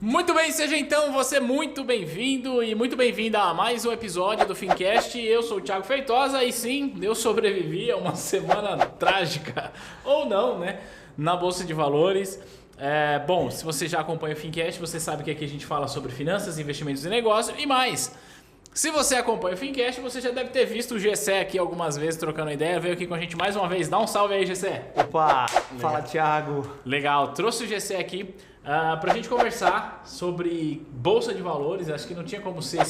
Muito bem, seja então você muito bem-vindo e muito bem-vinda a mais um episódio do Fincast. Eu sou o Thiago Feitosa e sim, eu sobrevivi a uma semana trágica, ou não, né, na Bolsa de Valores. Bom, se você já acompanha o Fincast, você sabe que aqui a gente fala sobre finanças, investimentos e negócio e mais. Se você acompanha o Fincast, você já deve ter visto o Gessé aqui algumas vezes trocando ideia. Veio aqui com a gente mais uma vez. Dá um salve aí, Gessé. Opa, fala Thiago. Legal, trouxe o Gessé aqui pra gente conversar sobre Bolsa de Valores. Acho que não tinha como ser,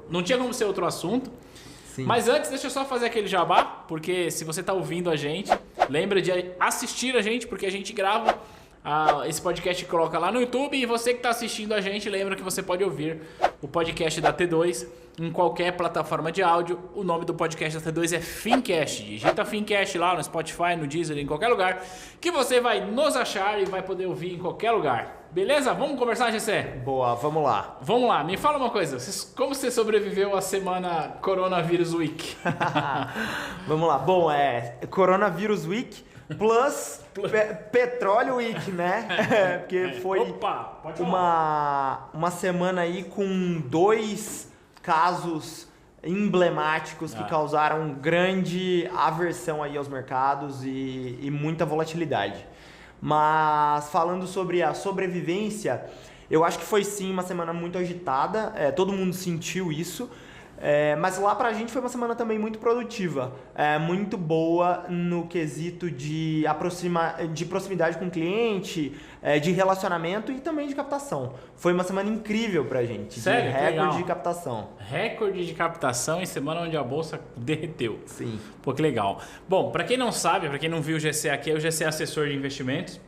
não tinha como ser outro assunto. Sim. Mas antes, deixa eu só fazer aquele jabá, porque se você está ouvindo a gente, lembra de assistir a gente, porque a gente grava esse podcast e coloca lá no YouTube. E você que está assistindo a gente, lembra que você pode ouvir o podcast da T2 em qualquer plataforma de áudio. O nome do podcast da T2 é Fincast. Digita Fincast lá no Spotify, no Deezer, em qualquer lugar, que você vai nos achar e vai poder ouvir em qualquer lugar. Beleza? Vamos conversar, Gessé? Boa, vamos lá. Vamos lá, me fala uma coisa. Como você sobreviveu à semana Coronavirus Week? Vamos lá. Bom, Coronavirus Week plus Petróleo Week, né? Porque foi uma semana aí com 2 casos emblemáticos que causaram grande aversão aí aos mercados e muita volatilidade. Mas falando sobre a sobrevivência, eu acho que foi sim uma semana muito agitada, todo mundo sentiu isso. Mas lá pra gente foi uma semana também muito produtiva, muito boa no quesito de proximidade com o cliente, de relacionamento e também de captação. Foi uma semana incrível pra gente. Sério? De recorde de captação. Recorde de captação em semana onde a bolsa derreteu. Sim. Pô, que legal. Bom, pra quem não sabe, pra quem não viu o GC aqui, o GC é assessor de investimentos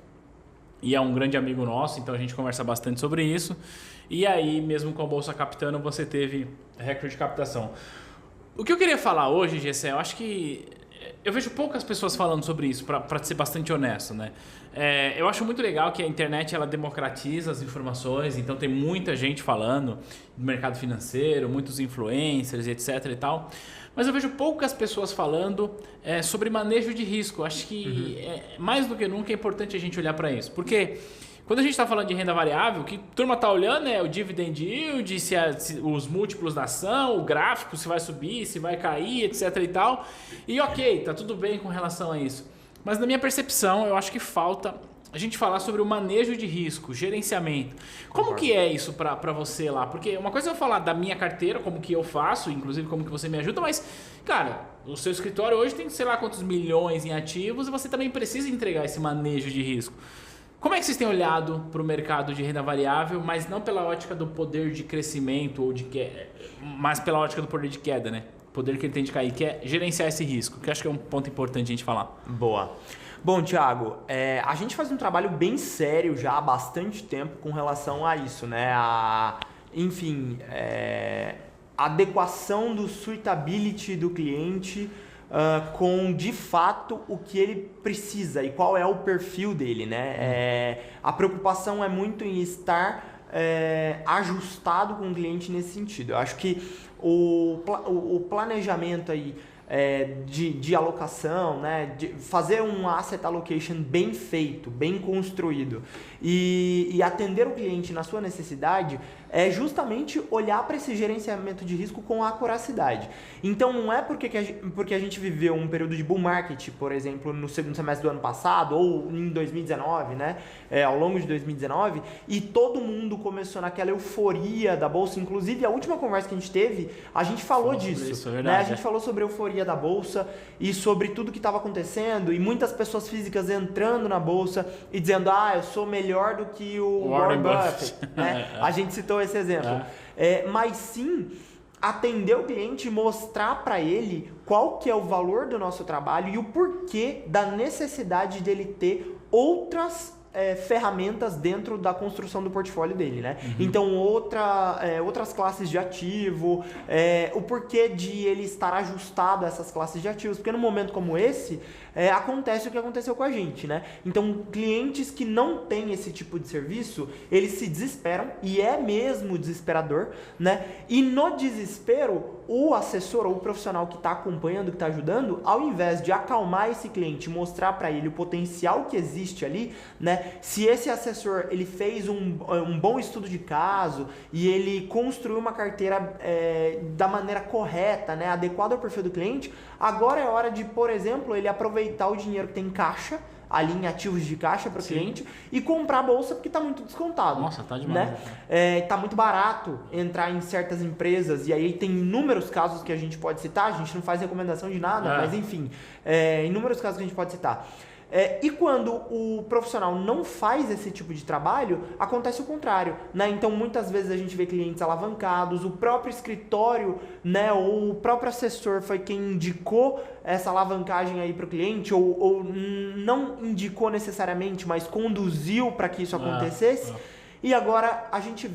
e é um grande amigo nosso, então a gente conversa bastante sobre isso. E aí, mesmo com a bolsa captando, você teve recorde de captação. O que eu queria falar hoje, Gessé, eu acho que eu vejo poucas pessoas falando sobre isso, para ser bastante honesto, né? Eu acho muito legal que a internet ela democratiza as informações, então tem muita gente falando do mercado financeiro, muitos influencers, etc e tal. Mas eu vejo poucas pessoas falando sobre manejo de risco. Acho que mais do que nunca é importante a gente olhar para isso, porque quando a gente está falando de renda variável, o que a turma está olhando é o dividend yield, se os múltiplos da ação, o gráfico, se vai subir, se vai cair, etc e tal. E ok, tá tudo bem com relação a isso. Mas na minha percepção, eu acho que falta a gente falar sobre o manejo de risco, gerenciamento. Como que é isso para você lá? Porque uma coisa é eu falar da minha carteira, como que eu faço, inclusive como que você me ajuda, mas, cara, o seu escritório hoje tem sei lá quantos milhões em ativos e você também precisa entregar esse manejo de risco. Como é que vocês têm olhado para o mercado de renda variável, mas não pela ótica do poder de crescimento, ou de queda, mas pela ótica do poder de queda, né? O poder que ele tem de cair, que é gerenciar esse risco, que eu acho que é um ponto importante a gente falar. Boa. Bom, Thiago, a gente faz um trabalho bem sério já há bastante tempo com relação a isso, né? Enfim, adequação do suitability do cliente com de fato o que ele precisa e qual é o perfil dele, né? A preocupação é muito em estar ajustado com o cliente nesse sentido. Eu acho que o planejamento aí de alocação, né? De fazer um asset allocation bem feito, bem construído e atender o cliente na sua necessidade é justamente olhar para esse gerenciamento de risco com acuracidade. Então não é porque a gente viveu um período de bull market, por exemplo, no segundo semestre do ano passado ou em 2019, né? Ao longo de 2019, e todo mundo começou naquela euforia da bolsa. Inclusive a última conversa que a gente teve, a gente falou disso, isso, né? A gente falou sobre a euforia da bolsa e sobre tudo que estava acontecendo e muitas pessoas físicas entrando na bolsa e dizendo, eu sou melhor do que o Warren Buffett, né? A gente citou esse exemplo. Mas sim atender o cliente e mostrar para ele qual que é o valor do nosso trabalho e o porquê da necessidade dele ter outras ferramentas dentro da construção do portfólio dele, né? Então, outras classes de ativo, o porquê de ele estar ajustado a essas classes de ativos, porque num momento como esse, acontece o que aconteceu com a gente, né? Então, clientes que não têm esse tipo de serviço, eles se desesperam, e é mesmo desesperador, né? E no desespero, o assessor ou o profissional que está acompanhando, que está ajudando, ao invés de acalmar esse cliente, mostrar para ele o potencial que existe ali, né? né? Se esse assessor ele fez um bom estudo de caso e ele construiu uma carteira da maneira correta, né? Adequada ao perfil do cliente, agora é hora de, por exemplo, ele aproveitar o dinheiro que tem em caixa, ali em ativos de caixa para o cliente, e comprar a bolsa porque está muito descontado. Nossa, tá demais. Né? Tá muito barato entrar em certas empresas, e aí tem inúmeros casos que a gente pode citar, a gente não faz recomendação de nada, mas enfim, inúmeros casos que a gente pode citar. E quando o profissional não faz esse tipo de trabalho, acontece o contrário, né? Então, muitas vezes a gente vê clientes alavancados, o próprio escritório, né, ou o próprio assessor foi quem indicou essa alavancagem aí para o cliente, ou não indicou necessariamente, mas conduziu para que isso acontecesse. E agora a gente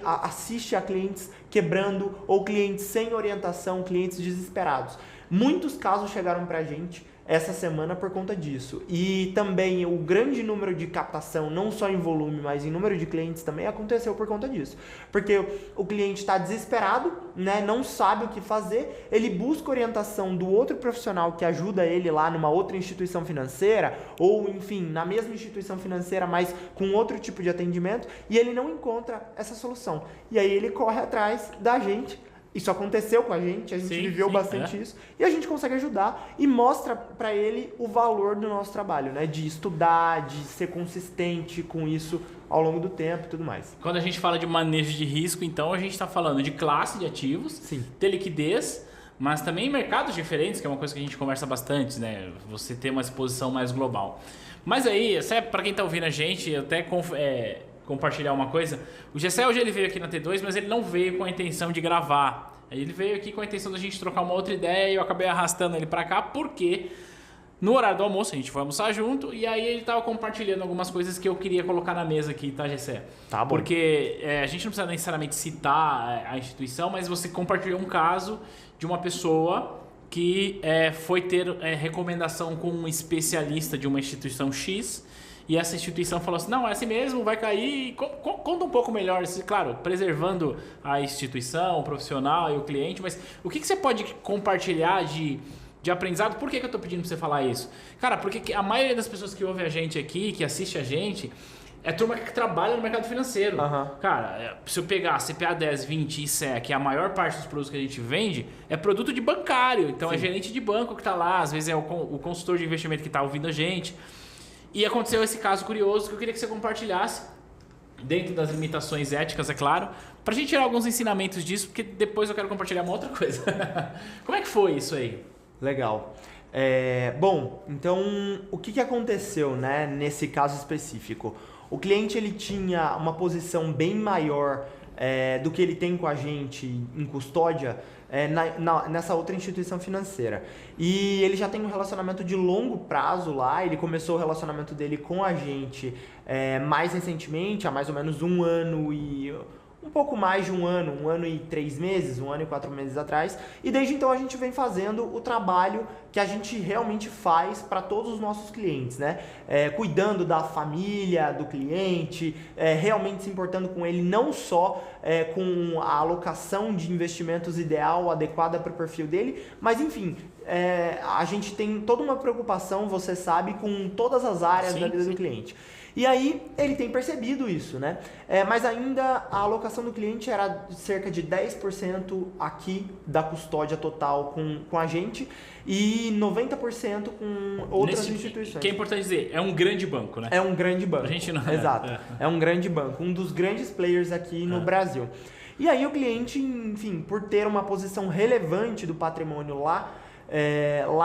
assiste a clientes quebrando ou clientes sem orientação, clientes desesperados. Muitos casos chegaram para a gente essa semana por conta disso. E também o grande número de captação, não só em volume, mas em número de clientes também aconteceu por conta disso. Porque o cliente está desesperado, né, não sabe o que fazer, ele busca orientação do outro profissional que ajuda ele lá numa outra instituição financeira, ou enfim, na mesma instituição financeira, mas com outro tipo de atendimento, e ele não encontra essa solução. E aí ele corre atrás da gente. Isso aconteceu com a gente viveu bastante isso, e a gente consegue ajudar e mostra para ele o valor do nosso trabalho, né? De estudar, de ser consistente com isso ao longo do tempo e tudo mais. Quando a gente fala de manejo de risco, então a gente está falando de classe de ativos, ter liquidez, mas também mercados diferentes, que é uma coisa que a gente conversa bastante, né? Você ter uma exposição mais global. Mas aí, para quem está ouvindo a gente, até compartilhar uma coisa. O Gessé hoje ele veio aqui na T2, mas ele não veio com a intenção de gravar. Ele veio aqui com a intenção da gente trocar uma outra ideia e eu acabei arrastando ele pra cá porque no horário do almoço a gente foi almoçar junto e aí ele tava compartilhando algumas coisas que eu queria colocar na mesa aqui, tá, Gessé? Tá bom. Porque a gente não precisa necessariamente citar a instituição, mas você compartilhou um caso de uma pessoa que foi ter recomendação com um especialista de uma instituição X. E essa instituição falou assim, não, é assim mesmo, vai cair. Conta um pouco melhor, claro, preservando a instituição, o profissional e o cliente, mas o que você pode compartilhar de aprendizado? Por que eu estou pedindo para você falar isso? Cara, porque a maioria das pessoas que ouve a gente aqui, que assiste a gente, é turma que trabalha no mercado financeiro. Cara, se eu pegar CPA 10, 20 e ICE, que é a maior parte dos produtos que a gente vende, é produto de bancário. Então é gerente de banco que está lá, às vezes é o consultor de investimento que está ouvindo a gente. E aconteceu esse caso curioso que eu queria que você compartilhasse, dentro das limitações éticas, é claro, pra gente tirar alguns ensinamentos disso, porque depois eu quero compartilhar uma outra coisa. Como é que foi isso aí? Legal. Bom, então o que aconteceu, né, nesse caso específico? O cliente ele tinha uma posição bem maior do que ele tem com a gente em custódia nessa outra instituição financeira. E ele já tem um relacionamento de longo prazo lá, ele começou o relacionamento dele com a gente mais recentemente, há mais ou menos um ano e... um pouco mais de um ano e 3 meses, 1 ano e 4 meses atrás. E desde então a gente vem fazendo o trabalho que a gente realmente faz para todos os nossos clientes, né? Cuidando da família do cliente, realmente se importando com ele, não só com a alocação de investimentos ideal, adequada para o perfil dele, mas enfim... a gente tem toda uma preocupação, você sabe, com todas as áreas da vida do cliente. E aí ele tem percebido isso, né? Mas ainda a alocação do cliente era cerca de 10% aqui da custódia total com a gente e 90% com outras instituições. Que é importante dizer, é um grande banco, né? É um grande banco. A gente não... Exato. É um grande banco, um dos grandes players aqui no Brasil. E aí o cliente, enfim, por ter uma posição relevante do patrimônio lá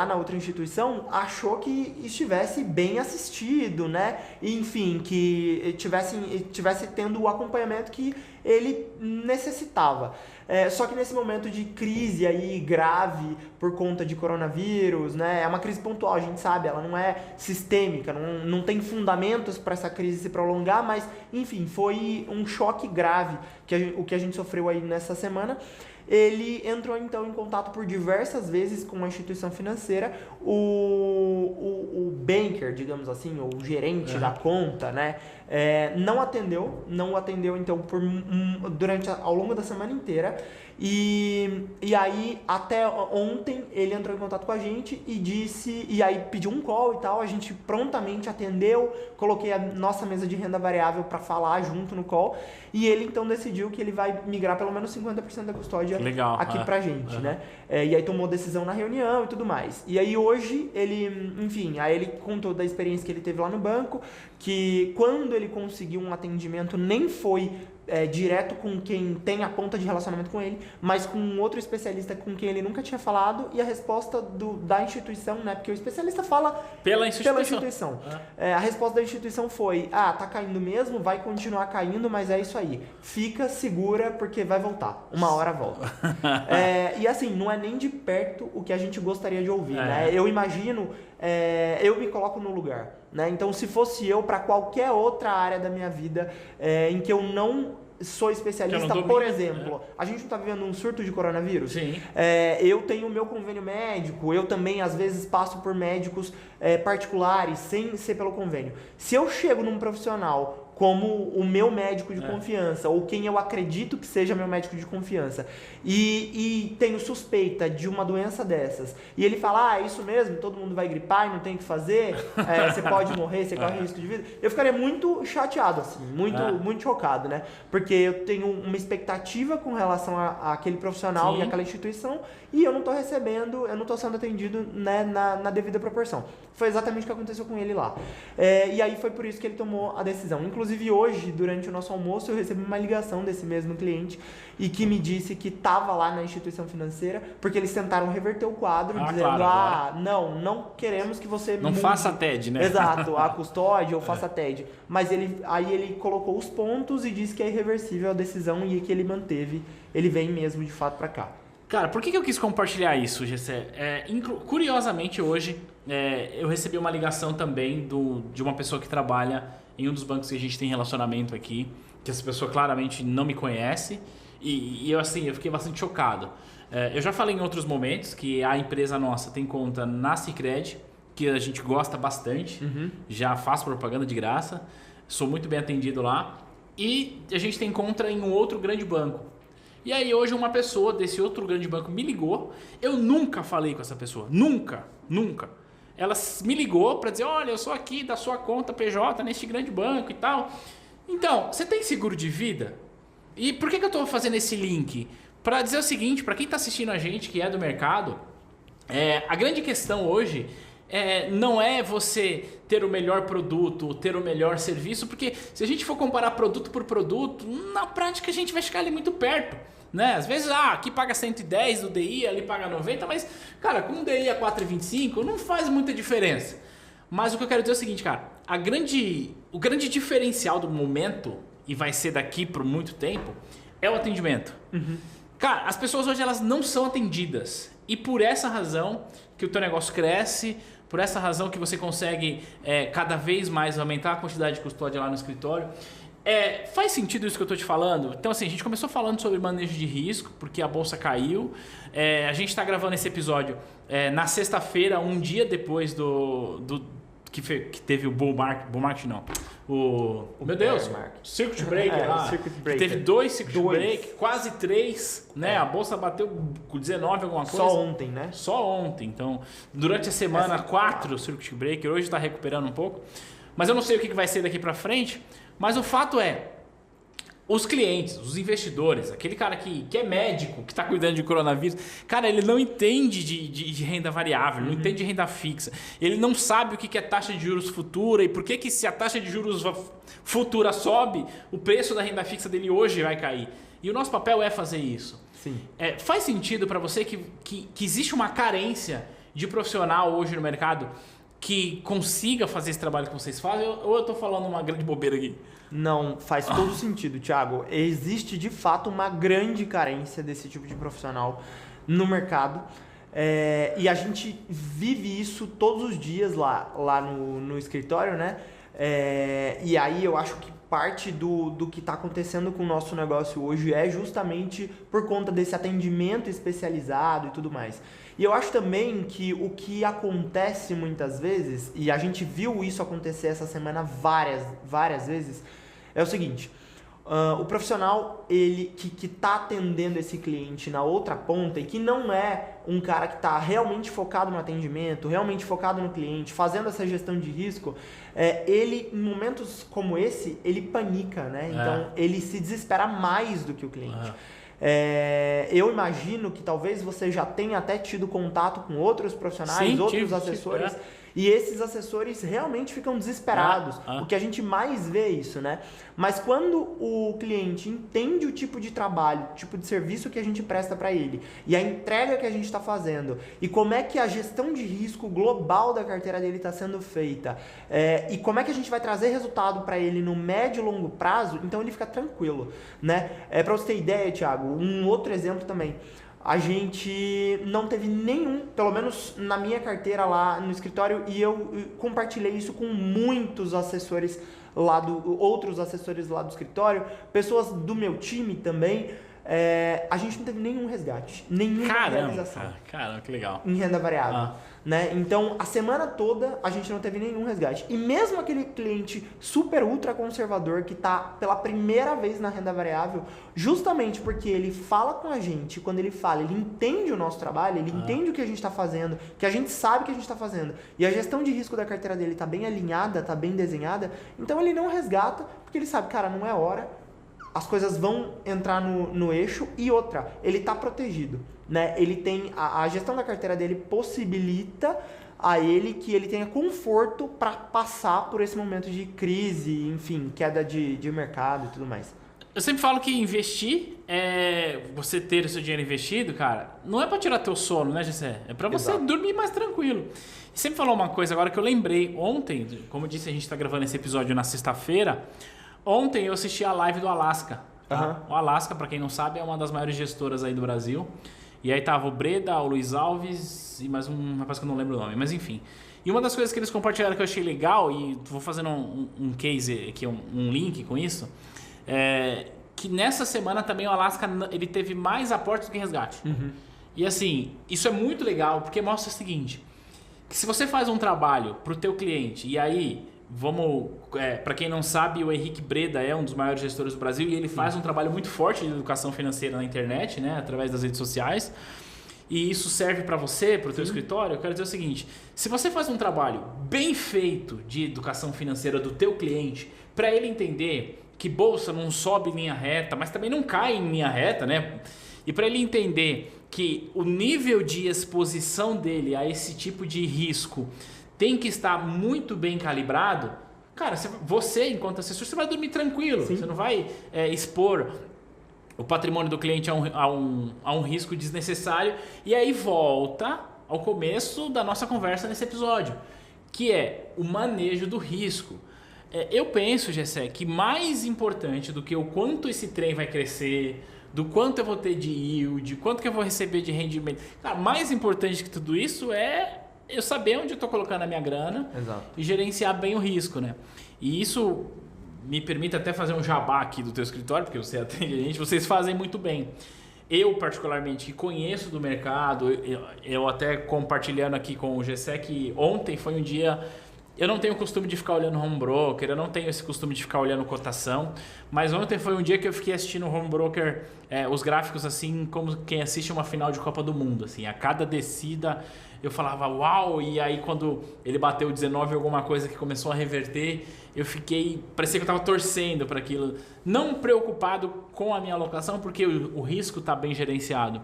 na outra instituição, achou que estivesse bem assistido, né? E, enfim, que tivesse tendo o acompanhamento que ele necessitava. Só que nesse momento de crise aí grave por conta de coronavírus, né? É uma crise pontual, a gente sabe, ela não é sistêmica, não tem fundamentos para essa crise se prolongar, mas, enfim, foi um choque grave o que a gente sofreu aí nessa semana. Ele entrou então em contato por diversas vezes com uma instituição financeira, o banker, digamos assim, o gerente da conta, né? Não atendeu então ao longo da semana inteira. E aí, até ontem, ele entrou em contato com a gente e aí pediu um call e tal, a gente prontamente atendeu, coloquei a nossa mesa de renda variável para falar junto no call, e ele então decidiu que ele vai migrar pelo menos 50% da custódia aqui pra gente, né? E aí tomou decisão na reunião e tudo mais. E aí hoje, aí ele contou da experiência que ele teve lá no banco, que quando ele conseguiu um atendimento nem foi direto com quem tem a ponta de relacionamento com ele, mas com um outro especialista com quem ele nunca tinha falado, e a resposta da instituição, né? Porque o especialista fala pela instituição. A resposta da instituição foi: tá caindo mesmo, vai continuar caindo, mas é isso aí. Fica segura porque vai voltar. Uma hora volta. E assim, não é nem de perto o que a gente gostaria de ouvir, né? Eu imagino, eu me coloco no lugar, né? Então, se fosse eu, para qualquer outra área da minha vida em que eu não sou especialista, por exemplo, a gente não está vivendo um surto de coronavírus? Sim. Eu tenho o meu convênio médico, eu também às vezes passo por médicos particulares sem ser pelo convênio. Se eu chego num profissional como o meu médico de confiança, ou quem eu acredito que seja meu médico de confiança, e tenho suspeita de uma doença dessas, e ele fala: é isso mesmo, todo mundo vai gripar e não tem o que fazer, você pode morrer, você corre risco de vida, eu ficaria muito chateado, assim, muito chocado, né? Porque eu tenho uma expectativa com relação àquele profissional e àquela instituição, e eu não estou recebendo, eu não estou sendo atendido, né, na devida proporção. Foi exatamente o que aconteceu com ele lá. E aí foi por isso que ele tomou a decisão. Inclusive hoje, durante o nosso almoço, eu recebi uma ligação desse mesmo cliente e que me disse que estava lá na instituição financeira porque eles tentaram reverter o quadro, dizendo: não queremos que você não faça TED, né? Exato, a custódia ou faça TED. Mas aí ele colocou os pontos e disse que é irreversível a decisão e que ele manteve, ele vem mesmo de fato para cá. Cara, por que eu quis compartilhar isso, Gessé? Curiosamente, hoje, eu recebi uma ligação também de uma pessoa que trabalha em um dos bancos que a gente tem relacionamento aqui, que essa pessoa claramente não me conhece, e eu fiquei bastante chocado. Eu já falei em outros momentos que a empresa nossa tem conta na Sicredi, que a gente gosta bastante, já faço propaganda de graça, sou muito bem atendido lá, e a gente tem conta em um outro grande banco. E aí hoje uma pessoa desse outro grande banco me ligou, eu nunca falei com essa pessoa, nunca. Ela me ligou para dizer: olha, eu sou aqui da sua conta PJ neste grande banco e tal. Então, você tem seguro de vida? E por que eu estou fazendo esse link? Para dizer o seguinte, para quem está assistindo a gente que é do mercado, a grande questão hoje não é você ter o melhor produto, ter o melhor serviço, porque se a gente for comparar produto por produto, na prática a gente vai ficar ali muito perto, né? Às vezes, aqui paga 110 do DI, ali paga 90, mas, cara, com um DI a 4,25 não faz muita diferença. Mas o que eu quero dizer é o seguinte, cara, o grande diferencial do momento, e vai ser daqui por muito tempo, é o atendimento. Cara, as pessoas hoje elas não são atendidas, e por essa razão que o teu negócio cresce, por essa razão que você consegue cada vez mais aumentar a quantidade de custódia lá no escritório. Faz sentido isso que eu estou te falando? Então, assim, a gente começou falando sobre manejo de risco, porque a bolsa caiu. A gente está gravando esse episódio na sexta-feira, um dia depois que teve o bull market não. Meu Deus, circuit break lá. Teve 2 circuit break, quase 3, né? A bolsa bateu com 19 alguma coisa. Só ontem, né? Só ontem. Então, durante a semana, 4 circuit break. Hoje está recuperando um pouco. Mas eu não sei o que vai ser daqui para frente. Mas o fato os clientes, os investidores, aquele cara que é médico, que está cuidando de coronavírus, cara, ele não entende de renda variável, não entende de renda fixa. Ele não sabe o que é taxa de juros futura e por que se a taxa de juros futura sobe, o preço da renda fixa dele hoje vai cair. E o nosso papel é fazer isso. Sim. Faz sentido para você que existe uma carência de profissional hoje no mercado que consiga fazer esse trabalho que vocês fazem, ou eu estou falando uma grande bobeira aqui? Não, faz todo sentido, Thiago. Existe, de fato, uma grande carência desse tipo de profissional no mercado. E a gente vive isso todos os dias lá no escritório, né? E aí eu acho que parte do que está acontecendo com o nosso negócio hoje é justamente por conta desse atendimento especializado e tudo mais. E eu acho também que o que acontece muitas vezes, e a gente viu isso acontecer essa semana várias vezes, é o seguinte: o profissional que está atendendo esse cliente na outra ponta e que não é um cara que está realmente focado no atendimento, realmente focado no cliente, fazendo essa gestão de risco, ele, em momentos como esse, ele panica, né? Então, ele se desespera mais do que o cliente. Eu imagino que talvez você já tenha até tido contato com outros profissionais, outros assessores, e esses assessores realmente ficam desesperados, porque a gente mais vê isso, né? Mas quando o cliente entende o tipo de trabalho, o tipo de serviço que a gente presta para ele, e a entrega que a gente está fazendo, e como é que a gestão de risco global da carteira dele está sendo feita, e como é que a gente vai trazer resultado para ele no médio e longo prazo, então ele fica tranquilo, né? Para você ter ideia, Thiago, um outro exemplo também. A gente não teve nenhum, pelo menos na minha carteira lá no escritório, e eu compartilhei isso com muitos assessores outros assessores lá do escritório, pessoas do meu time também. A gente não teve nenhum resgate, nenhuma realização. Caramba, que legal. Em renda variável. Né? Então, a semana toda a gente não teve nenhum resgate. E mesmo aquele cliente super ultra conservador que está pela primeira vez na renda variável, justamente porque ele fala com a gente, quando ele fala, ele entende o nosso trabalho, ele entende o que a gente está fazendo, que a gente sabe o que a gente está fazendo, e a gestão de risco da carteira dele está bem alinhada, está bem desenhada, então ele não resgata, porque ele sabe, cara, não é hora, as coisas vão entrar no eixo, e outra, ele está protegido. Né? Ele tem a gestão da carteira dele possibilita a ele que ele tenha conforto para passar por esse momento de crise, enfim, queda de mercado e tudo mais. Eu sempre falo que investir, você ter o seu dinheiro investido, cara, não é para tirar teu sono, né, Gessé? É para você dormir mais tranquilo. E sempre falou uma coisa agora que eu lembrei ontem, como eu disse, a gente está gravando esse episódio na sexta-feira. Ontem eu assisti a live do Alasca. Tá? O Alasca, para quem não sabe, é uma das maiores gestoras aí do Brasil. E aí tava o Breda, o Luiz Alves e mais um rapaz que eu não lembro o nome, mas enfim. E uma das coisas que eles compartilharam que eu achei legal, e vou fazendo um case aqui, um link com isso, que nessa semana também o Alasca ele teve mais aportes do que resgate. E assim, isso é muito legal, porque mostra o seguinte, que se você faz um trabalho pro teu cliente, e aí, para quem não sabe, o Henrique Breda é um dos maiores gestores do Brasil e ele faz um trabalho muito forte de educação financeira na internet, né, através das redes sociais. E isso serve para você, para o teu escritório. Eu quero dizer o seguinte: se você faz um trabalho bem feito de educação financeira do teu cliente, para ele entender que bolsa não sobe em linha reta, mas também não cai em linha reta, né? E para ele entender que o nível de exposição dele a esse tipo de risco tem que estar muito bem calibrado, cara, você enquanto assessor, você vai dormir tranquilo. Sim. Você não vai expor o patrimônio do cliente a um risco desnecessário. E aí volta ao começo da nossa conversa nesse episódio, que é o manejo do risco. Eu penso, Gessé, que mais importante do que o quanto esse trem vai crescer, do quanto eu vou ter de yield, quanto que eu vou receber de rendimento, cara, mais importante que tudo isso é eu saber onde eu estou colocando a minha grana. Exato. E gerenciar bem o risco, né? E isso me permite até fazer um jabá aqui do teu escritório, porque você atende a gente, vocês fazem muito bem. Eu, particularmente, que conheço do mercado, eu até compartilhando aqui com o Gessé, que ontem foi um dia... Eu não tenho o costume de ficar olhando home broker, eu não tenho esse costume de ficar olhando cotação, mas ontem foi um dia que eu fiquei assistindo home broker, os gráficos assim, como quem assiste uma final de Copa do Mundo, assim, a cada descida eu falava uau, e aí quando ele bateu 19 alguma coisa que começou a reverter, eu fiquei, parecia que eu estava torcendo para aquilo, não preocupado com a minha alocação, porque o risco está bem gerenciado.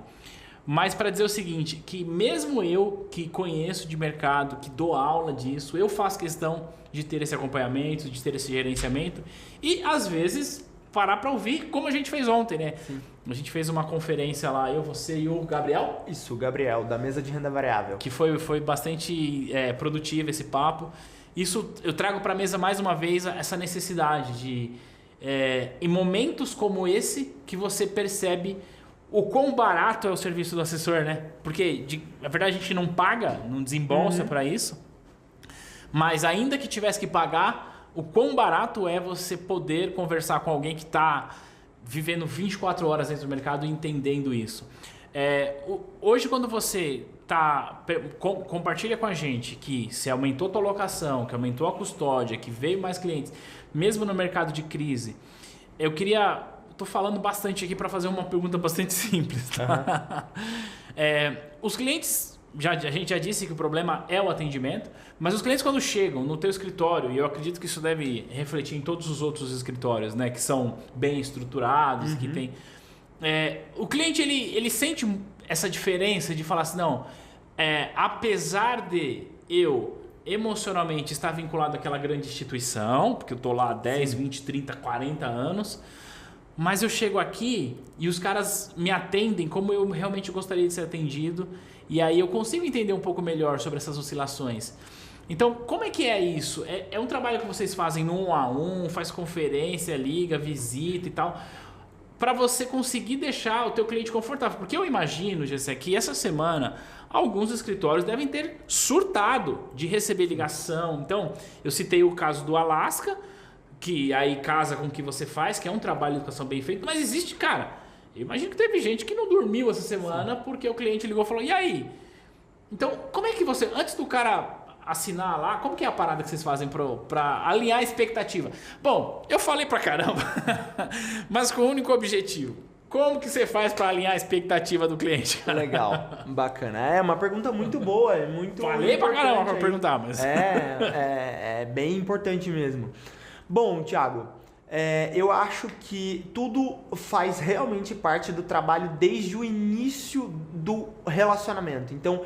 Mas para dizer o seguinte, que mesmo eu que conheço de mercado, que dou aula disso, eu faço questão de ter esse acompanhamento, de ter esse gerenciamento e às vezes parar para ouvir, como a gente fez ontem, né? Sim. A gente fez uma conferência lá, eu, você e o Gabriel. Isso, o Gabriel, da mesa de renda variável. Que foi bastante produtivo esse papo. Isso eu trago para a mesa mais uma vez essa necessidade de, em momentos como esse, que você percebe o quão barato é o serviço do assessor, né? Porque, na verdade, a gente não paga, não desembolsa para isso. Mas ainda que tivesse que pagar, o quão barato é você poder conversar com alguém que está vivendo 24 horas dentro do mercado e entendendo isso. Hoje, quando você compartilha com a gente que se aumentou a tua locação, que aumentou a custódia, que veio mais clientes, mesmo no mercado de crise, estou falando bastante aqui para fazer uma pergunta bastante simples. Tá? Os clientes, a gente já disse que o problema é o atendimento, mas os clientes quando chegam no teu escritório, e eu acredito que isso deve refletir em todos os outros escritórios, né, que são bem estruturados, que tem... o cliente ele sente essa diferença de falar assim, não, apesar de eu emocionalmente estar vinculado àquela grande instituição, porque eu estou lá há 10, 20, 30, 40 anos, mas eu chego aqui e os caras me atendem como eu realmente gostaria de ser atendido, e aí eu consigo entender um pouco melhor sobre essas oscilações. Então, como é que é isso? É um trabalho que vocês fazem no 1 a 1, faz conferência, liga, visita e tal, para você conseguir deixar o teu cliente confortável. Porque eu imagino, Gessé, que essa semana alguns escritórios devem ter surtado de receber ligação. Então, eu citei o caso do Alasca, que aí casa com o que você faz, que é um trabalho de educação bem feito, mas existe, cara, eu imagino que teve gente que não dormiu essa semana porque o cliente ligou e falou, e aí? Então, como é que você, antes do cara assinar lá, como que é a parada que vocês fazem para alinhar a expectativa? Bom, eu falei pra caramba, mas com o único objetivo. Como que você faz para alinhar a expectativa do cliente? Legal, bacana. É uma pergunta muito boa, é muito Falei pra caramba para perguntar, mas... É bem importante mesmo. Bom, Thiago, eu acho que tudo faz realmente parte do trabalho desde o início do relacionamento. Então,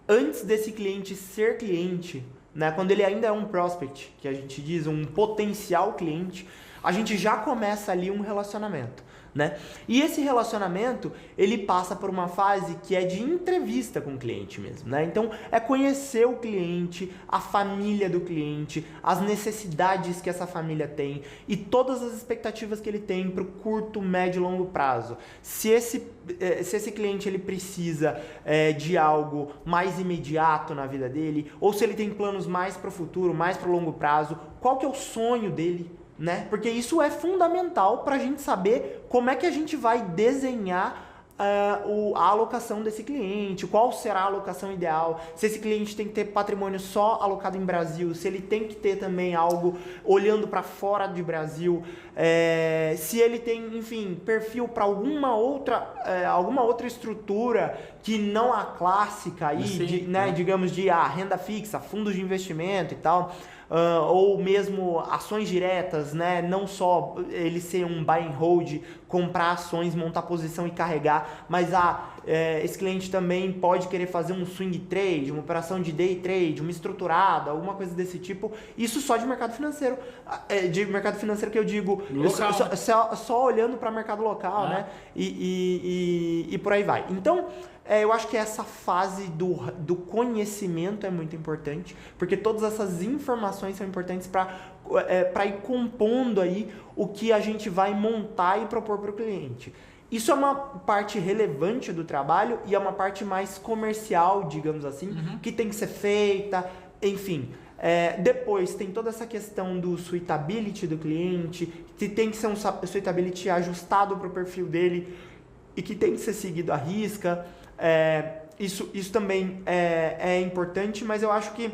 antes desse cliente ser cliente, né, quando ele ainda é um prospect, que a gente diz um potencial cliente, a gente já começa ali um relacionamento. Né? E esse relacionamento, ele passa por uma fase que é de entrevista com o cliente mesmo, né? Então, é conhecer o cliente, a família do cliente, as necessidades que essa família tem e todas as expectativas que ele tem para o curto, médio e longo prazo. Se esse cliente ele precisa de algo mais imediato na vida dele, ou se ele tem planos mais para o futuro, mais para o longo prazo, qual que é o sonho dele? Né? Porque isso é fundamental para a gente saber como é que a gente vai desenhar a alocação desse cliente, qual será a alocação ideal, se esse cliente tem que ter patrimônio só alocado em Brasil, se ele tem que ter também algo olhando para fora de Brasil, se ele tem, enfim, perfil para alguma outra estrutura que não a clássica aí, digamos de renda fixa, fundos de investimento e tal. Ou mesmo ações diretas, né? Não só ele ser um buy and hold, comprar ações, montar posição e carregar, mas esse cliente também pode querer fazer um swing trade, uma operação de day trade, uma estruturada, alguma coisa desse tipo. Isso só de mercado financeiro. De mercado financeiro que eu digo, só olhando para mercado local, né? E por aí vai. Então, eu acho que essa fase do conhecimento é muito importante, porque todas essas informações são importantes para ir compondo aí o que a gente vai montar e propor para o cliente. Isso é uma parte relevante do trabalho e é uma parte mais comercial, digamos assim, que tem que ser feita, enfim. Depois tem toda essa questão do suitability do cliente, que tem que ser um suitability ajustado para o perfil dele e que tem que ser seguido à risca. Isso também é importante, mas eu acho que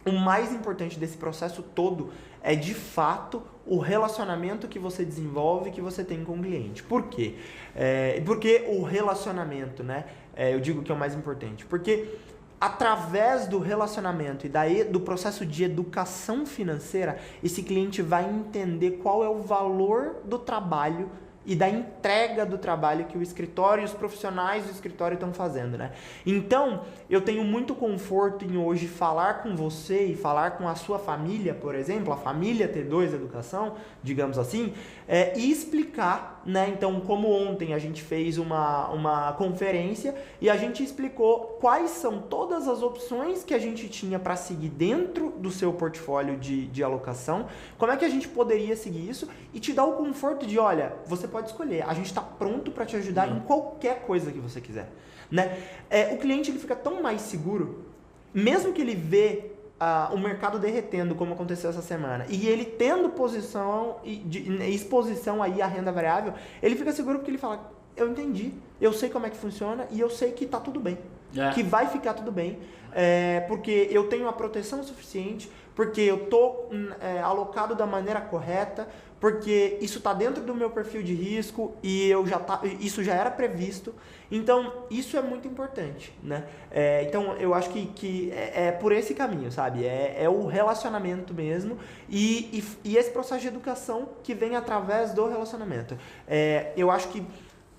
o mais importante desse processo todo é, de fato, o relacionamento que você desenvolve, que você tem com o cliente. Por quê? Porque o relacionamento, né? Eu digo que é o mais importante. Porque através do relacionamento e do processo de educação financeira, esse cliente vai entender qual é o valor do trabalho e da entrega do trabalho que o escritório e os profissionais do escritório estão fazendo, né? Então, eu tenho muito conforto em hoje falar com você e falar com a sua família, por exemplo, a família T2 Educação, digamos assim, e explicar, né? Então, como ontem a gente fez uma conferência e a gente explicou quais são todas as opções que a gente tinha para seguir dentro do seu portfólio de alocação, como é que a gente poderia seguir isso e te dar o conforto de, olha, você pode escolher, a gente está pronto para te ajudar em qualquer coisa que você quiser, né? O cliente ele fica tão mais seguro, mesmo que ele vê o mercado derretendo, como aconteceu essa semana, e ele tendo posição exposição aí à renda variável, ele fica seguro porque ele fala, eu entendi, eu sei como é que funciona e eu sei que tá tudo bem, que vai ficar tudo bem, porque eu tenho a proteção suficiente, porque eu tô alocado da maneira correta, porque isso está dentro do meu perfil de risco e isso já era previsto. Então, isso é muito importante, né? Então, eu acho que é por esse caminho, sabe? É o relacionamento mesmo e esse processo de educação que vem através do relacionamento. Eu acho que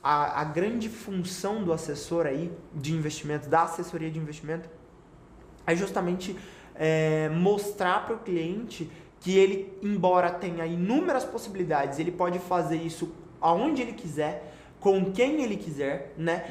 a grande função do assessor aí de investimento, da assessoria de investimento, é justamente mostrar para o cliente que ele, embora tenha inúmeras possibilidades, ele pode fazer isso aonde ele quiser, com quem ele quiser, né?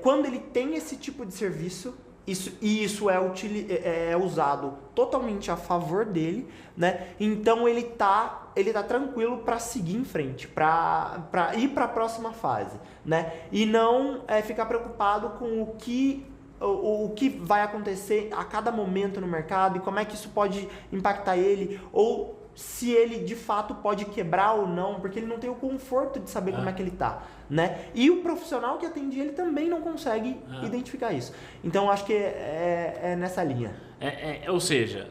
Quando ele tem esse tipo de serviço, isso é usado totalmente a favor dele, né? Então ele tá tranquilo para seguir em frente, para ir para a próxima fase, né? E não ficar preocupado com o que vai acontecer a cada momento no mercado e como é que isso pode impactar ele, ou se ele de fato pode quebrar ou não, porque ele não tem o conforto de saber como é que ele tá, né? E o profissional que atende ele também não consegue identificar isso. Então, acho que é nessa linha. Ou seja,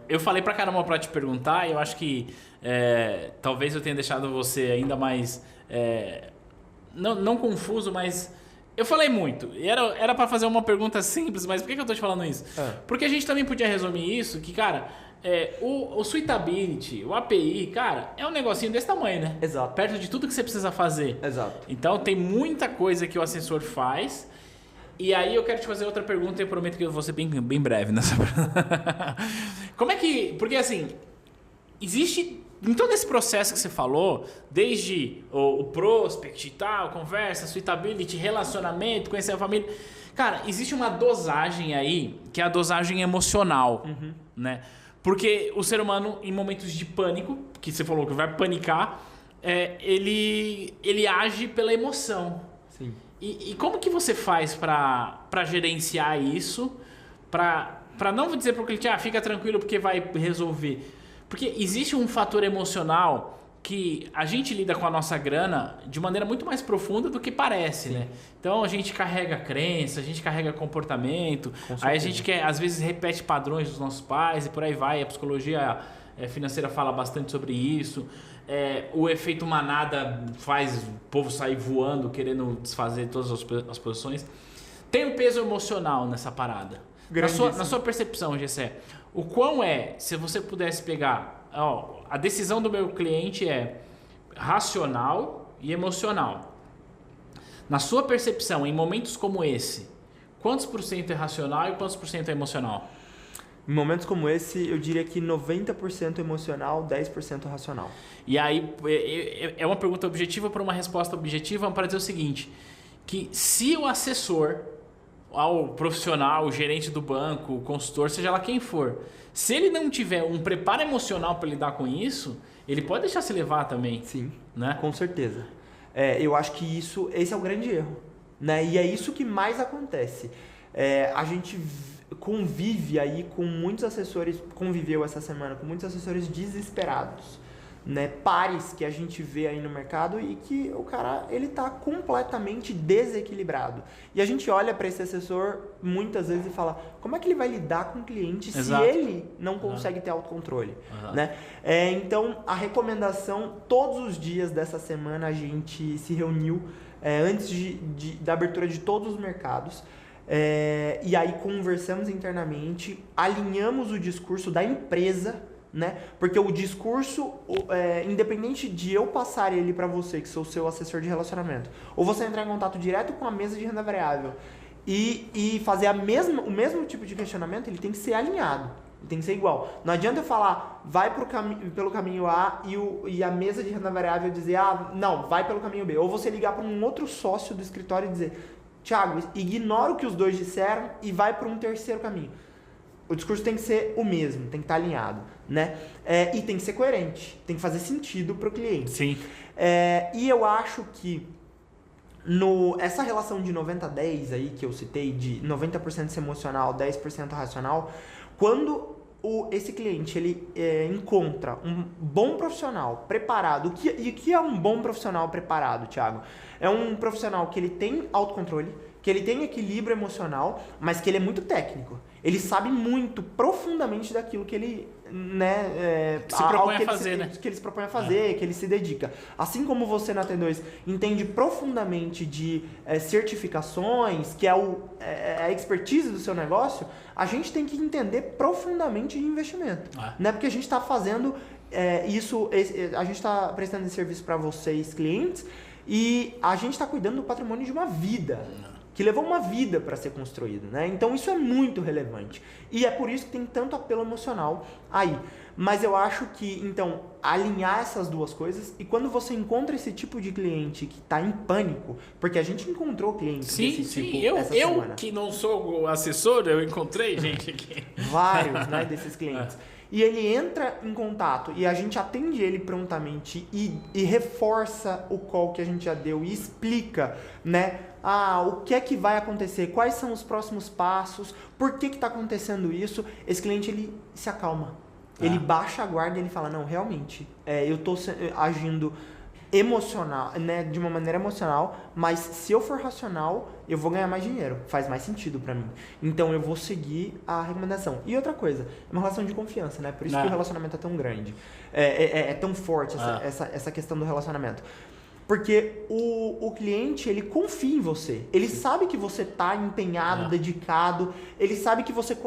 eu falei pra caramba pra te perguntar e eu acho que talvez eu tenha deixado você ainda mais, não confuso, mas... Eu falei muito. Era pra fazer uma pergunta simples, mas por que eu tô te falando isso? Porque a gente também podia resumir isso, que, cara, o Suitability, o API, cara, é um negocinho desse tamanho, né? Exato. Perto de tudo que você precisa fazer. Exato. Então, tem muita coisa que o assessor faz. E aí eu quero te fazer outra pergunta e eu prometo que eu vou ser bem breve nessa pergunta. Como é que... Porque, assim, existe... Em todo esse processo que você falou, desde o prospect e tal, conversa, suitability, relacionamento, conhecer a família... Cara, existe uma dosagem aí, que é a dosagem emocional, né? Porque o ser humano, em momentos de pânico, que você falou que vai panicar, ele age pela emoção. Sim. E como que você faz para gerenciar isso, para não dizer para o cliente, fica tranquilo porque vai resolver... Porque existe um fator emocional que a gente lida com a nossa grana de maneira muito mais profunda do que parece, né? Então a gente carrega crença, a gente carrega comportamento, aí a gente às vezes repete padrões dos nossos pais e por aí vai. A psicologia financeira fala bastante sobre isso. O efeito manada faz o povo sair voando, querendo desfazer todas as posições. Tem um peso emocional nessa parada. Na sua percepção, Gessé, o quão se você pudesse pegar, a decisão do meu cliente é racional e emocional. Na sua percepção, em momentos como esse, quantos por cento é racional e quantos por cento é emocional? Em momentos como esse, eu diria que 90% emocional, 10% racional. E aí, é uma pergunta objetiva para uma resposta objetiva para dizer o seguinte, que se o assessor, ao profissional, o gerente do banco, o consultor, seja lá quem for, se ele não tiver um preparo emocional para lidar com isso, ele pode deixar se levar também. Sim, né? Com certeza. Eu acho que esse é o grande erro, né? E é isso que mais acontece. A gente convive aí com muitos assessores, conviveu essa semana com muitos assessores desesperados, né? Pares que a gente vê aí no mercado e que o cara, ele tá completamente desequilibrado. E a gente olha para esse assessor muitas vezes e fala, como é que ele vai lidar com o cliente se ele não consegue ter autocontrole, né? Então, a recomendação, todos os dias dessa semana a gente se reuniu antes da abertura de todos os mercados. E aí conversamos internamente, alinhamos o discurso da empresa, né? Porque o discurso, independente de eu passar ele para você, que sou o seu assessor de relacionamento, ou você entrar em contato direto com a mesa de renda variável e fazer o mesmo tipo de questionamento, ele tem que ser alinhado, ele tem que ser igual. Não adianta eu falar, vai pelo caminho A e a mesa de renda variável dizer, não, vai pelo caminho B. Ou você ligar para um outro sócio do escritório e dizer, Thiago, ignora o que os dois disseram e vai para um terceiro caminho. O discurso tem que ser o mesmo, tem que estar alinhado, né? E tem que ser coerente, tem que fazer sentido para o cliente. Sim. E eu acho que essa relação de 90-10 aí que eu citei, de 90% emocional, 10% racional, quando esse cliente ele encontra um bom profissional preparado, e o que é um bom profissional preparado, Thiago? É um profissional que ele tem autocontrole, que ele tem equilíbrio emocional, mas que ele é muito técnico. Ele sabe muito profundamente daquilo que ele, né, se propõe a fazer, né? Que ele se propõe a fazer, que ele se dedica. Assim como você na T2 entende profundamente de certificações, que é a expertise do seu negócio, a gente tem que entender profundamente de investimento. Né? Porque a gente está fazendo a gente está prestando esse serviço para vocês, clientes, e a gente está cuidando do patrimônio de uma vida. Que levou uma vida para ser construído, né? Então isso é muito relevante. E é por isso que tem tanto apelo emocional aí. Mas eu acho que, então, alinhar essas duas coisas, e quando você encontra esse tipo de cliente que está em pânico, porque a gente encontrou clientes desse tipo essa semana. Eu que não sou assessor, eu encontrei gente aqui. Vários, né, desses clientes. E ele entra em contato e a gente atende ele prontamente e reforça o call que a gente já deu e explica, né? O que é que vai acontecer, quais são os próximos passos, por que está acontecendo isso. Esse cliente ele se acalma, ele baixa a guarda e ele fala, não, realmente, eu estou agindo emocional, né, de uma maneira emocional, mas se eu for racional, eu vou ganhar mais dinheiro, faz mais sentido pra mim. Então eu vou seguir a recomendação. E outra coisa, é uma relação de confiança, né? Por isso que o relacionamento é tão grande, é tão forte essa questão do relacionamento. Porque o cliente, ele confia em você. Ele sabe que você tá empenhado, dedicado. Ele sabe que você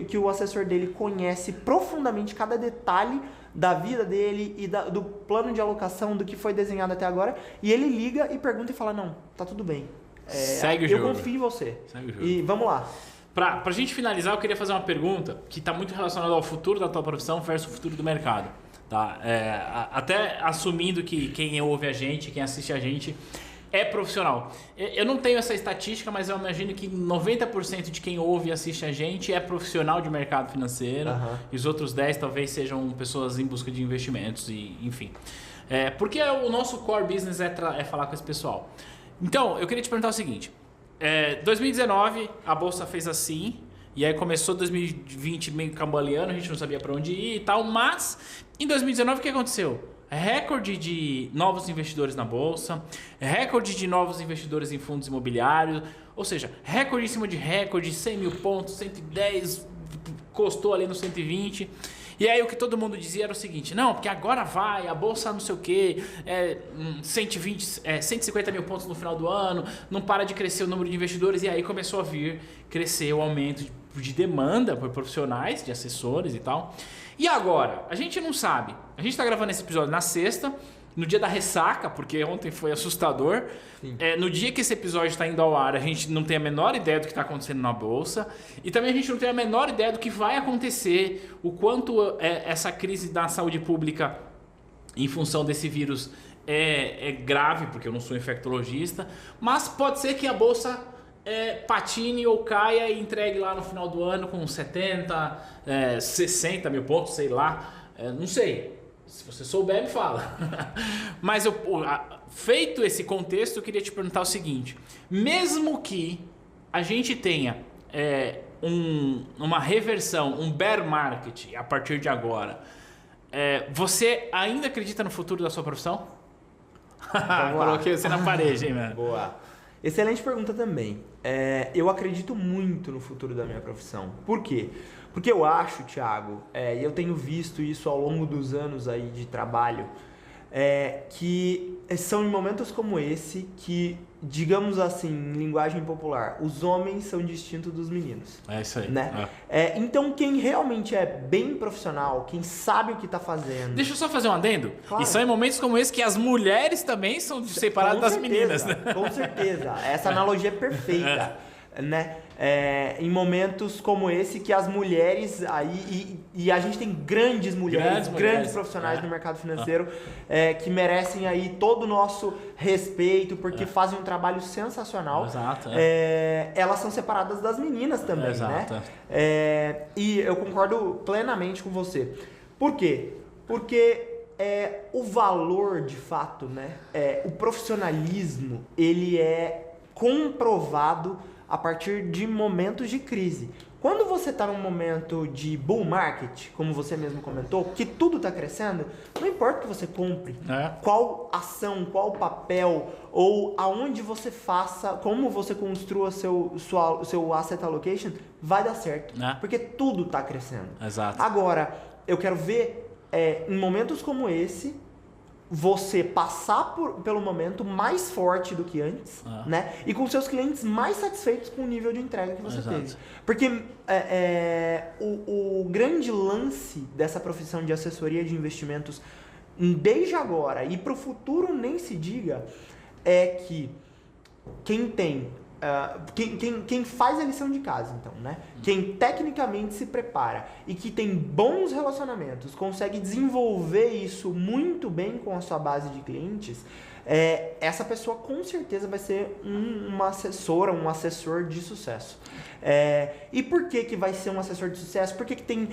que o assessor dele conhece profundamente cada detalhe da vida dele e do plano de alocação, do que foi desenhado até agora. E ele liga e pergunta e fala, não, tá tudo bem. Segue o jogo. Eu confio em você. Segue o jogo. E vamos lá. Pra gente finalizar, eu queria fazer uma pergunta que está muito relacionada ao futuro da tua profissão versus o futuro do mercado. Tá? Até assumindo que quem ouve a gente, quem assiste a gente é profissional. Eu não tenho essa estatística, mas eu imagino que 90% de quem ouve e assiste a gente é profissional de mercado financeiro, e os outros 10% talvez sejam pessoas em busca de investimentos, e enfim. Porque o nosso core business é falar com esse pessoal. Então, eu queria te perguntar o seguinte. 2019, a Bolsa fez assim, e aí começou 2020 meio cambaleando, a gente não sabia para onde ir e tal, mas em 2019 o que aconteceu? Recorde de novos investidores na Bolsa, recorde de novos investidores em fundos imobiliários, ou seja, recorde em cima de recorde, 100 mil pontos, 110, custou ali no 120. E aí o que todo mundo dizia era o seguinte, não, porque agora vai, a Bolsa não sei o quê, 150 mil pontos no final do ano, não para de crescer o número de investidores, e aí começou a crescer o aumento de demanda por profissionais, de assessores e tal. E agora? A gente não sabe. A gente está gravando esse episódio na sexta, no dia da ressaca, porque ontem foi assustador. No dia que esse episódio está indo ao ar, a gente não tem a menor ideia do que está acontecendo na Bolsa. E também a gente não tem a menor ideia do que vai acontecer, o quanto essa crise da saúde pública, em função desse vírus, é grave, porque eu não sou infectologista. Mas pode ser que a Bolsa patine ou caia e entregue lá no final do ano com 70, 60 mil pontos, sei lá. Não sei. Se você souber, me fala. Mas feito esse contexto, eu queria te perguntar o seguinte. Mesmo que a gente tenha uma reversão, um bear market a partir de agora, você ainda acredita no futuro da sua profissão? Coloquei você na parede, hein, mano? Boa. Excelente pergunta também. Eu acredito muito no futuro da minha profissão. Por quê? Porque eu acho, Thiago, e eu tenho visto isso ao longo dos anos aí de trabalho, que são em momentos como esse que, digamos assim, em linguagem popular, os homens são distintos dos meninos. É isso aí. Né? Então, quem realmente é bem profissional, quem sabe o que está fazendo... Deixa eu só fazer um adendo. Claro. E são em momentos como esse que as mulheres também são separadas das meninas. Né? Com certeza. Essa analogia é perfeita. Né? Em momentos como esse que as mulheres aí e a gente tem grandes mulheres, grandes profissionais no mercado financeiro que merecem aí todo o nosso respeito porque fazem um trabalho sensacional. Exato. Elas são separadas das meninas também, né? E eu concordo plenamente com você. Por quê? Porque o valor, de fato, né? O profissionalismo, ele é comprovado a partir de momentos de crise. Quando você está num momento de bull market, como você mesmo comentou, que tudo está crescendo, não importa o que você compre, qual ação, qual papel, ou aonde você faça, como você construa seu asset allocation, vai dar certo. Porque tudo está crescendo. Exato. Agora, eu quero ver, em momentos como esse, você passar pelo momento mais forte do que antes, né? E com seus clientes mais satisfeitos com o nível de entrega que você teve. Porque o grande lance dessa profissão de assessoria de investimentos, desde agora e para o futuro nem se diga, é que quem tem... quem faz a lição de casa, então, né? Quem tecnicamente se prepara e que tem bons relacionamentos, consegue desenvolver isso muito bem com a sua base de clientes, essa pessoa com certeza vai ser uma assessora, um assessor de sucesso. E por que vai ser um assessor de sucesso? Porque que tem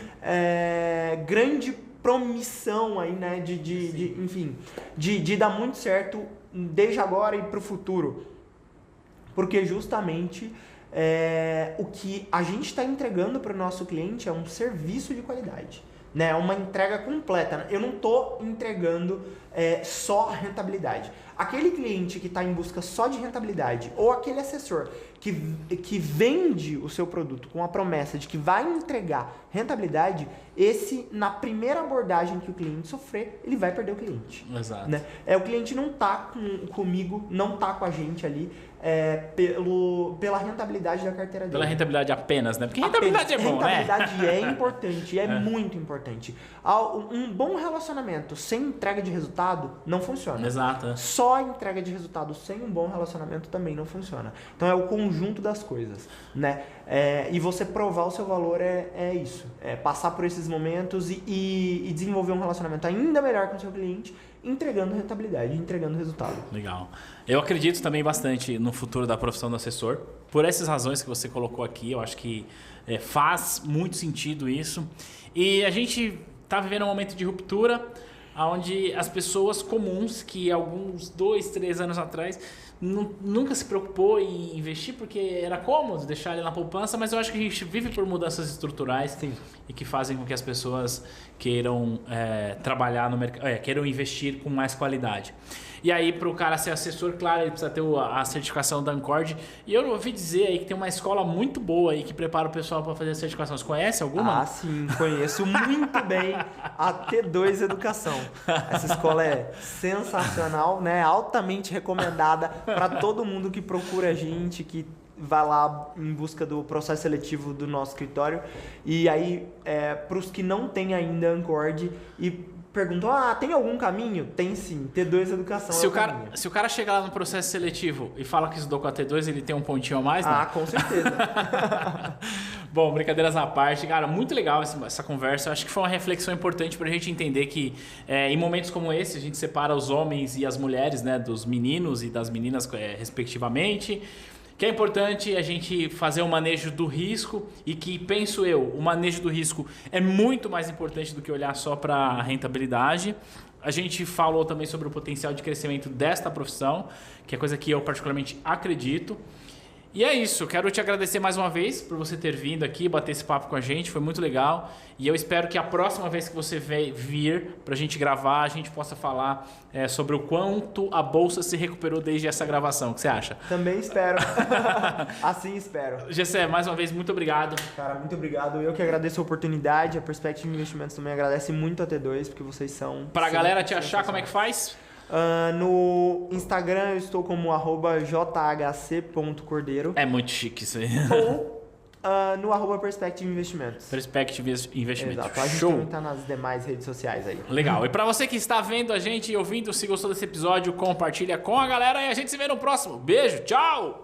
grande promissão aí, né? De dar muito certo desde agora e para o futuro. Porque justamente o que a gente está entregando para o nosso cliente é um serviço de qualidade, né? É uma entrega completa. Eu não estou entregando só rentabilidade. Aquele cliente que está em busca só de rentabilidade ou aquele assessor que vende o seu produto com a promessa de que vai entregar rentabilidade, esse, na primeira abordagem que o cliente sofrer, ele vai perder o cliente. Exato. Né? O cliente não está comigo, não está com a gente ali pela rentabilidade da carteira dele. Pela rentabilidade apenas, né? Porque rentabilidade é bom, né? Rentabilidade é importante, é muito importante. Um bom relacionamento sem entrega de resultado não funciona. Exato. Só a entrega de resultado sem um bom relacionamento também não funciona. Então é o conjunto das coisas, né? E você provar o seu valor é isso. É passar por esses momentos e desenvolver um relacionamento ainda melhor com o seu cliente, entregando rentabilidade, entregando resultado. Legal. Eu acredito também bastante no futuro da profissão do assessor. Por essas razões que você colocou aqui, eu acho que faz muito sentido isso. E a gente está vivendo um momento de ruptura, onde as pessoas comuns, que alguns 2, 3 anos atrás nunca se preocupou em investir porque era cômodo deixar ele na poupança, mas eu acho que a gente vive por mudanças estruturais. Sim. E que fazem com que as pessoas queiram trabalhar no mercado, queiram investir com mais qualidade. E aí, para o cara ser assessor, claro, ele precisa ter a certificação da Ancord. E eu ouvi dizer aí que tem uma escola muito boa aí que prepara o pessoal para fazer a certificação. Você conhece alguma? Ah, sim, conheço muito bem a T2 Educação. Essa escola é sensacional, né? Altamente recomendada para todo mundo que procura a gente, que vai lá em busca do processo seletivo do nosso escritório. E aí, para os que não têm ainda Ancord e perguntou, tem algum caminho? Tem sim, T2 Educação se o cara chegar lá no processo seletivo e fala que estudou com a T2, ele tem um pontinho a mais, né? Com certeza. Bom, brincadeiras à parte, cara, muito legal essa conversa. Eu acho que foi uma reflexão importante pra gente entender que em momentos como esse, a gente separa os homens e as mulheres, né, dos meninos e das meninas respectivamente. Que é importante a gente fazer um manejo do risco e que, penso eu, o manejo do risco é muito mais importante do que olhar só para a rentabilidade. A gente falou também sobre o potencial de crescimento desta profissão, que é coisa que eu particularmente acredito. E é isso, quero te agradecer mais uma vez por você ter vindo aqui, bater esse papo com a gente, foi muito legal. E eu espero que a próxima vez que você vir para a gente gravar, a gente possa falar sobre o quanto a Bolsa se recuperou desde essa gravação. O que você acha? Também espero. Assim espero. Gessé, mais uma vez, muito obrigado. Cara, muito obrigado. Eu que agradeço a oportunidade, a Perspective Investimentos também agradece muito a T2, porque vocês são... Para a galera te achar, como é que faz? No Instagram eu estou como @jhc.cordeiro. É muito chique isso aí. Ou no @Perspective Investimentos. Perspective Investimentos. Exato. A gente também tá nas demais redes sociais aí. Legal. E para você que está vendo a gente e ouvindo, se gostou desse episódio, compartilha com a galera e a gente se vê no próximo. Beijo, tchau!